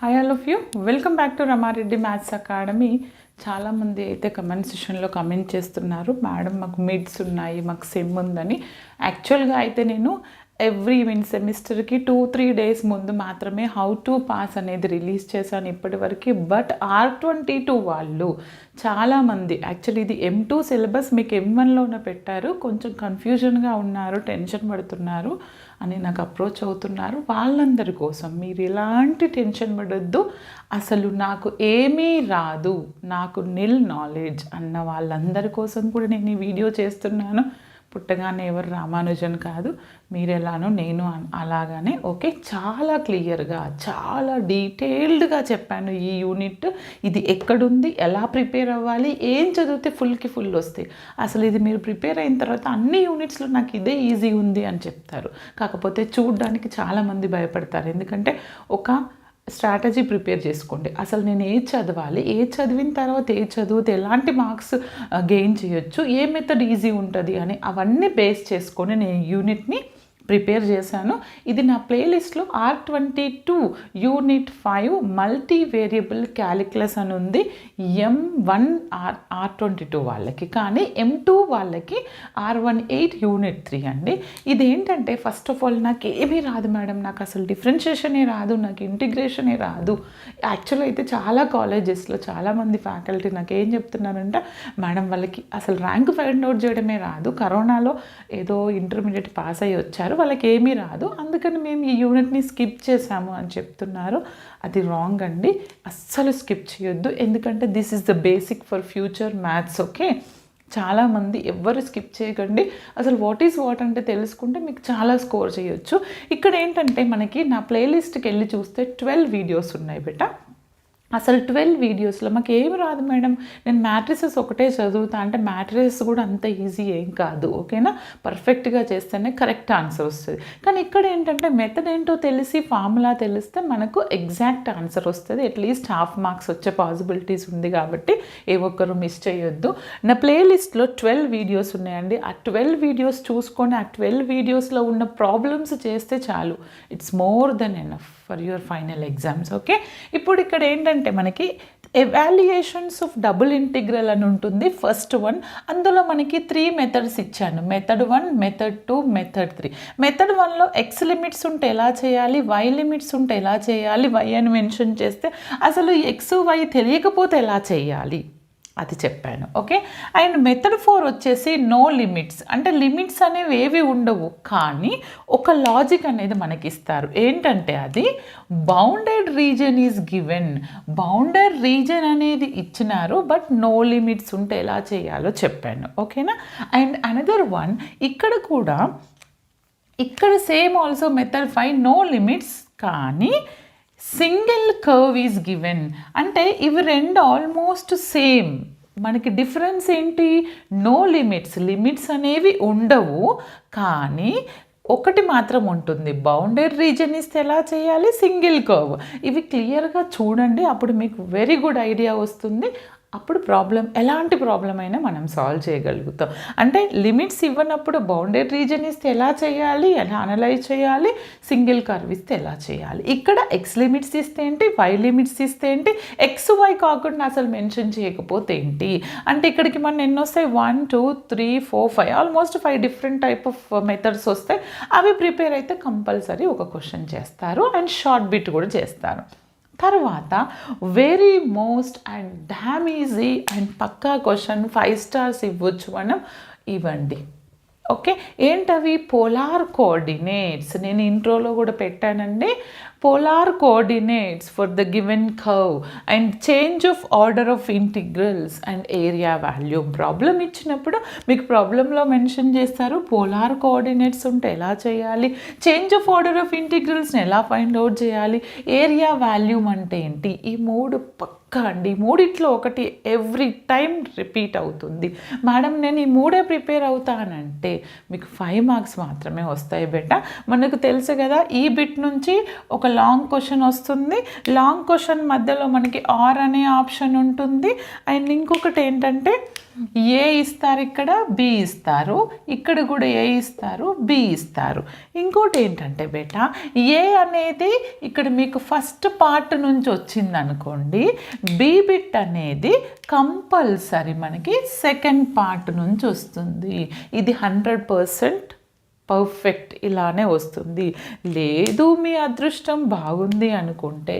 Hi all of you, welcome back to Rama Reddy maths academy. చాలామంది అయితే comment సెషన్లో comment చేస్తున్నారు, మేడం మాకు మిడ్స్ ఉన్నాయి, మాకు సెమ్ ఉందని. యాక్చువల్గా అయితే నేను ఎవ్రీ సెమిస్టర్కి 2-3 డేస్ ముందు మాత్రమే హౌ టు పాస్ అనేది రిలీజ్ చేశాను ఇప్పటివరకు. బట్ R22 వాళ్ళు చాలామంది యాక్చువల్లీ ఇది M2 సిలబస్ మీకు M1లోనే పెట్టారు, కొంచెం కన్ఫ్యూజన్గా ఉన్నారు, టెన్షన్ పడుతున్నారు అని నాకు అప్రోచ్ అవుతున్నారు. వాళ్ళందరి కోసం మీరు ఎలాంటి టెన్షన్ పడొద్దు, అసలు నాకు ఏమీ రాదు, నాకు నిల్ నాలెడ్జ్ అన్న వాళ్ళందరి కోసం కూడా నేను ఈ వీడియో చేస్తున్నాను. పుట్టగానే ఎవరు రామానుజన్ కాదు, మీరు ఎలానో నేను అలాగానే. ఓకే, చాలా క్లియర్గా చాలా డీటెయిల్డ్గా చెప్పాను ఈ యూనిట్. ఇది ఎక్కడుంది, ఎలా ప్రిపేర్ అవ్వాలి, ఏం చదివితే ఫుల్కి ఫుల్ వస్తాయి. అసలు ఇది మీరు ప్రిపేర్ అయిన తర్వాత అన్ని యూనిట్స్లో నాకు ఇదే ఈజీ ఉంది అని చెప్తారు. కాకపోతే చూడడానికి చాలామంది భయపడతారు, ఎందుకంటే ఒక స్ట్రాటజీ ప్రిపేర్ చేసుకోండి. అసలు నేను ఏది చదవాలి, ఏది చదివిన తర్వాత ఏది చదివితే ఎలాంటి మార్క్స్ గెయిన్ చేయొచ్చు, ఏ మెథడ్ ఈజీ ఉంటుంది అని అవన్నీ బేస్ చేసుకొని నేను యూనిట్ని ప్రిపేర్ చేశాను. ఇది నా ప్లేలిస్ట్లో R22 unit 5 multi variable calculus అని ఉంది. M1 R22 వాళ్ళకి, కానీ M2 వాళ్ళకి R18 యూనిట్ 3 అండి. ఇదేంటంటే ఫస్ట్ ఆఫ్ ఆల్ నాకు ఏమీ రాదు మేడం, నాకు అసలు డిఫరెన్షియేషనే రాదు, నాకు ఇంటిగ్రేషనే రాదు. యాక్చువల్ అయితే చాలా కాలేజెస్లో చాలామంది ఫ్యాకల్టీ నాకు ఏం చెప్తున్నారంటే, మేడం వాళ్ళకి అసలు ర్యాంక్ ఫైండ్ అవుట్ చేయడమే రాదు, కరోనాలో ఏదో ఇంటర్మీడియట్ పాస్ అయ్యి వచ్చారు, వాళ్ళకి ఏమీ రాదు, అందుకని మేము ఈ యూనిట్ని స్కిప్ చేసాము అని చెప్తున్నారు. అది రాంగ్ అండి, అస్సలు స్కిప్ చేయొద్దు, ఎందుకంటే this is the basic for future maths. Okay, చాలామంది ఎవ్వరు స్కిప్ చేయకండి. అసలు వాట్ ఈజ్ వాట్ అంటే తెలుసుకుంటే మీకు చాలా స్కోర్ చేయొచ్చు. ఇక్కడ ఏంటంటే మనకి నా ప్లేలిస్ట్కి వెళ్ళి చూస్తే 12 వీడియోస్ ఉన్నాయి బెట. అసలు 12 వీడియోస్లో మాకు ఏమి రాదు మేడం, నేను మ్యాట్రిసెస్ ఒకటే చదువుతా అంటే మ్యాట్రిసెస్ కూడా అంత ఈజీ ఏం కాదు. ఓకేనా, పర్ఫెక్ట్గా చేస్తేనే కరెక్ట్ ఆన్సర్ వస్తుంది. కానీ ఇక్కడ ఏంటంటే మెథడ్ ఏంటో తెలిసి ఫార్ములా తెలిస్తే మనకు ఎగ్జాక్ట్ ఆన్సర్ వస్తుంది. అట్లీస్ట్ హాఫ్ మార్క్స్ వచ్చే పాసిబిలిటీస్ ఉంది, కాబట్టి ఏ ఒక్కరు మిస్ చేయొద్దు. నా ప్లేలిస్ట్లో 12 వీడియోస్ ఉన్నాయండి. ఆ 12 వీడియోస్ చూసుకొని ఆ 12 వీడియోస్లో ఉన్న ప్రాబ్లమ్స్ చేస్తే చాలు, it's more than enough for your final exams. Okay, ఇప్పుడు ఇక్కడ ఏంటంటే మనకి ఎవాల్యుయేషన్స్ ఆఫ్ డబుల్ ఇంటిగ్రల్ అని ఉంటుంది, ఫస్ట్ వన్. అందులో మనకి 3 మెథడ్స్ ఇచ్చాను, మెథడ్ 1, మెథడ్ 2, మెథడ్ 3. మెథడ్ 1లో ఎక్స్ లిమిట్స్ ఉంటే ఎలా చేయాలి, వై లిమిట్స్ ఉంటే ఎలా చేయాలి, వై అని మెన్షన్ చేస్తే అసలు ఎక్స్ వై తెలియకపోతే ఎలా చేయాలి అది చెప్పాను. ఓకే, అండ్ మెథడ్ 4 వచ్చేసి నో లిమిట్స్, అంటే లిమిట్స్ అనేవి ఏవి ఉండవు, కానీ ఒక లాజిక్ అనేది మనకి ఇస్తారు. ఏంటంటే అది bounded reason is given, bounded reason అనేది ఇచ్చినారు, బట్ నో లిమిట్స్ ఉంటే ఎలా చేయాలో చెప్పాను. ఓకేనా, అండ్ అనదర్ వన్ ఇక్కడ కూడా, ఇక్కడ same also method 5 no limits, కానీ సింగిల్ కర్వ్ ఈజ్ గివెన్. అంటే ఇవి రెండు ఆల్మోస్ట్ సేమ్, మనకి డిఫరెన్స్ ఏంటి, నో లిమిట్స్, లిమిట్స్ అనేవి ఉండవు, కానీ ఒకటి మాత్రం ఉంటుంది, బౌండరీ రీజన్ ఇస్తే ఎలా చేయాలి, సింగిల్ కర్వ్. ఇవి క్లియర్గా చూడండి, అప్పుడు మీకు వెరీ గుడ్ ఐడియా వస్తుంది. అప్పుడు ప్రాబ్లం, ఎలాంటి ప్రాబ్లం అయినా మనం సాల్వ్ చేయగలుగుతాం. అంటే లిమిట్స్ ఇవ్వనప్పుడు బౌండరీ రీజన్ ఇస్తే ఎలా చేయాలి, ఎలా అనలైజ్ చేయాలి, సింగిల్ కర్వ్ ఇస్తే ఎలా చేయాలి. ఇక్కడ ఎక్స్ లిమిట్స్ ఇస్తే ఏంటి, వై లిమిట్స్ ఇస్తే ఏంటి, ఎక్స్ వై కాకుండా అసలు మెన్షన్ చేయకపోతే ఏంటి. అంటే ఇక్కడికి మనం ఎన్ని వస్తాయి, 1 2 3 4 5 almost 5 different type of methods వస్తాయి. అవి ప్రిపేర్ అయితే కంపల్సరీ ఒక క్వశ్చన్ చేస్తారు, అండ్ షార్ట్ బిట్ కూడా చేస్తారు. తర్వాత very most and damn easy and పక్కా క్వశ్చన్, 5 స్టార్స్ ఇవ్వచ్చు మనం, ఇవ్వండి. ఓకే, ఏంటవి, పోలార్ కోఆర్డినేట్స్. నేను ఇంట్రోలో కూడా పెట్టానండి, polar coordinates for the given curve and change of order of integrals and area volume. Problem ఇచ్చినప్పుడు మీకు ప్రాబ్లంలో మెన్షన్ చేస్తారు, పోలార్ కోఆర్డినేట్స్ ఉంటే ఎలా చేయాలి, చేంజ్ ఆఫ్ ఆర్డర్ ఆఫ్ ఇంటిగ్రల్స్ని ఎలా ఫైండ్ అవుట్ చేయాలి, ఏరియా వాల్యూమ్ అంటే ఏంటి. ఈ 3 పక్కా అండి, మూడిట్లో ఒకటి ఎవ్రీ టైం రిపీట్ అవుతుంది. మేడం నేను ఈ 3 ప్రిపేర్ అవుతానంటే మీకు 5 మార్క్స్ మాత్రమే వస్తాయి బెట. మనకు తెలుసు కదా, ఈ బిట్ నుంచి ఒక లాంగ్ క్వశ్చన్ వస్తుంది. లాంగ్ క్వశ్చన్ మధ్యలో మనకి ఆర్ అనే ఆప్షన్ ఉంటుంది. అండ్ ఇంకొకటి ఏంటంటే ఏ ఇస్తారు, ఇక్కడ బి ఇస్తారు, ఇక్కడ కూడా ఏ ఇస్తారు, బి ఇస్తారు. ఇంకోటి ఏంటంటే బేటా, ఏ అనేది ఇక్కడ మీకు ఫస్ట్ పార్ట్ నుంచి వచ్చింది అనుకోండి, బి బిట్ అనేది కంపల్సరీ మనకి సెకండ్ పార్ట్ నుంచి వస్తుంది. ఇది 100% పర్ఫెక్ట్ ఇలానే వస్తుంది. లేదు మీ అదృష్టం బాగుంది అనుకుంటే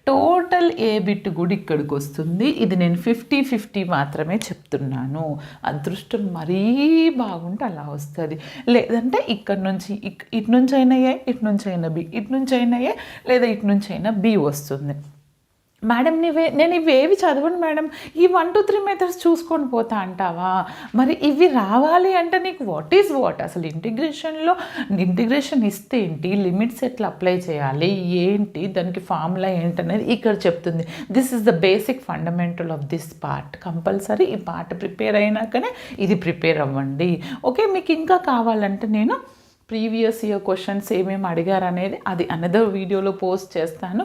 టోటల్ ఏ బిట్ కూడా ఇక్కడికి వస్తుంది. ఇది నేను 50-50 మాత్రమే చెప్తున్నాను. అదృష్టం మరీ బాగుంటే అలా వస్తుంది. లేదంటే ఇక్కడ నుంచి ఇటు నుంచి అయినా ఏ, ఇటు నుంచి అయినా బి, ఇటు నుంచి అయినా ఏ, లేదా ఇటు నుంచి అయినా బి వస్తుంది. మేడం నేను ఇవేవి చదవను మేడం, ఈ 1 2 3 మెథడ్స్ చూసుకొని పోతా అంటావా? మరి ఇవి రావాలి అంటే నీకు వాట్ ఈజ్ వాట్, అసలు ఇంటిగ్రేషన్ ఇస్తే ఏంటి, లిమిట్స్ ఎట్లా అప్లై చేయాలి, ఏంటి దానికి ఫార్ములా ఏంటనేది ఇక్కడ చెప్తుంది. This is the basic fundamental of this part. Compulsory ఈ పార్ట్ ప్రిపేర్ అయినాకనే ఇది ప్రిపేర్ అవ్వండి. ఓకే, మీకు ఇంకా కావాలంటే నేను ప్రీవియస్ ఇయర్ క్వశ్చన్స్ ఏమేమి అడిగారు అనేది అది అనదర్ వీడియోలో పోస్ట్ చేస్తాను.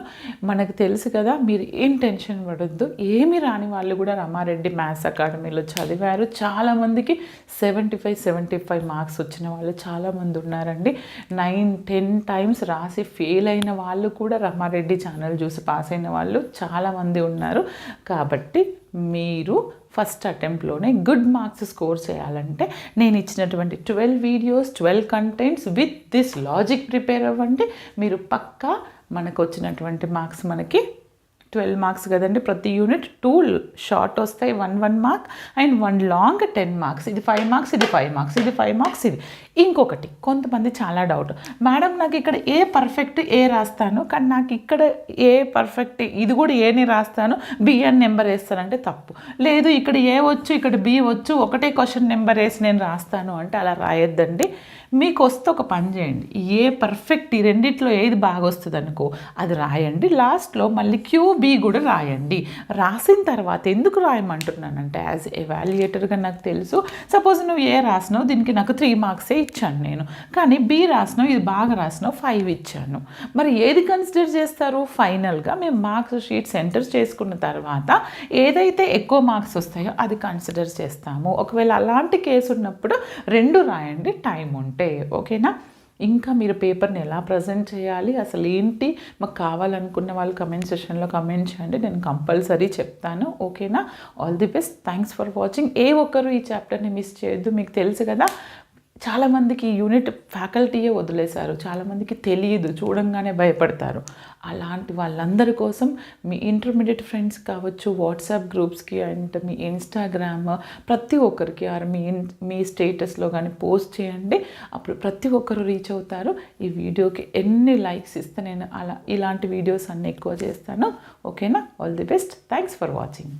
మనకు తెలుసు కదా, మీరు ఏం టెన్షన్ పడొద్దు. ఏమి రాని వాళ్ళు కూడా రమారెడ్డి మ్యాథ్స్ అకాడమీలో చదివారు. చాలామందికి 75 మార్క్స్ వచ్చిన వాళ్ళు చాలామంది ఉన్నారండి. 9-10 టైమ్స్ రాసి ఫెయిల్ అయిన వాళ్ళు కూడా రమారెడ్డి ఛానల్ చూసి పాస్ అయిన వాళ్ళు చాలామంది ఉన్నారు. కాబట్టి మీరు ఫస్ట్ అటెంప్ట్లోనే గుడ్ మార్క్స్ స్కోర్ చేయాలంటే నేను ఇచ్చినటువంటి 12 videos, 12 contents with this logic prepare అవ్వండి. మీరు పక్కా మనకు వచ్చినటువంటి మార్క్స్ మనకి 12 మార్క్స్ కదండి ప్రతి యూనిట్. 2 షార్ట్ వస్తాయి, 1 మార్క్ అండ్ 1 లాంగ్ 10 మార్క్స్. ఇది 5 మార్క్స్, ఇది 5 మార్క్స్, ఇది 5 మార్క్స్. ఇది ఇంకొకటి, కొంతమంది చాలా డౌట్, మేడం నాకు ఇక్కడ ఏ పర్ఫెక్ట్ ఏ రాస్తాను, కానీ నాకు ఇక్కడ ఏ పర్ఫెక్ట్ ఇది కూడా ఏని రాస్తాను, బి అని నెంబర్ వేస్తానంటే తప్పు. లేదు ఇక్కడ ఏ వచ్చు, ఇక్కడ బి వచ్చు, ఒకటే క్వశ్చన్ నెంబర్ వేసి నేను రాస్తాను అంటే అలా రాయొద్దండి. మీకు వస్తే ఒక పని చేయండి, ఏ పర్ఫెక్ట్ ఈ రెండిట్లో ఏది బాగా వస్తుంది అనుకో అది రాయండి. లాస్ట్లో మళ్ళీ క్యూబీ కూడా రాయండి. రాసిన తర్వాత ఎందుకు రాయమంటున్నానంటే యాజ్ ఎవాల్యుయేటర్గా నాకు తెలుసు, సపోజ్ నువ్వు ఏ రాసినావు దీనికి నాకు 3 మార్క్సే ఇచ్చాను నేను, కానీ బి రాసినావు ఇది బాగా రాసినావు 5 ఇచ్చాను. మరి ఏది కన్సిడర్ చేస్తారు? ఫైనల్గా మేము మార్క్స్ షీట్స్ ఎంటర్ చేసుకున్న తర్వాత ఏదైతే ఎక్కువ మార్క్స్ వస్తాయో అది కన్సిడర్ చేస్తాము. ఒకవేళ అలాంటి కేసు ఉన్నప్పుడు 2 రాయండి టైం ఉంటే. ఓకేనా? ఇంకా మీరు పేపర్ని ఎలా ప్రజెంట్ చేయాలి, అసలు ఏంటి మాకు కావాలనుకున్న వాళ్ళు కమెంట్ సెషన్లో కమెంట్ చేయండి, నేను కంపల్సరీ చెప్తాను. ఓకేనా? All the best. Thanks for watching. ఏ ఒక్కరు ఈ చాప్టర్ని మిస్ చేయొద్దు. మీకు తెలుసు కదా, చాలామందికి యూనిట్ ఫ్యాకల్టీయే వదిలేశారు, చాలామందికి తెలియదు, చూడంగానే భయపడతారు. అలాంటి వాళ్ళందరి కోసం మీ ఇంటర్మీడియట్ ఫ్రెండ్స్ కావచ్చు, వాట్సాప్ గ్రూప్స్కి అండ్ మీ ఇన్స్టాగ్రామ్ ప్రతి ఒక్కరికి మీ స్టేటస్లో కానీ పోస్ట్ చేయండి. అప్పుడు ప్రతి ఒక్కరు రీచ్ అవుతారు. ఈ వీడియోకి ఎన్ని లైక్స్ ఇస్తే నేను ఇలాంటి వీడియోస్ అన్నీ ఎక్కువ చేస్తాను. ఓకేనా? All the best. Thanks for watching.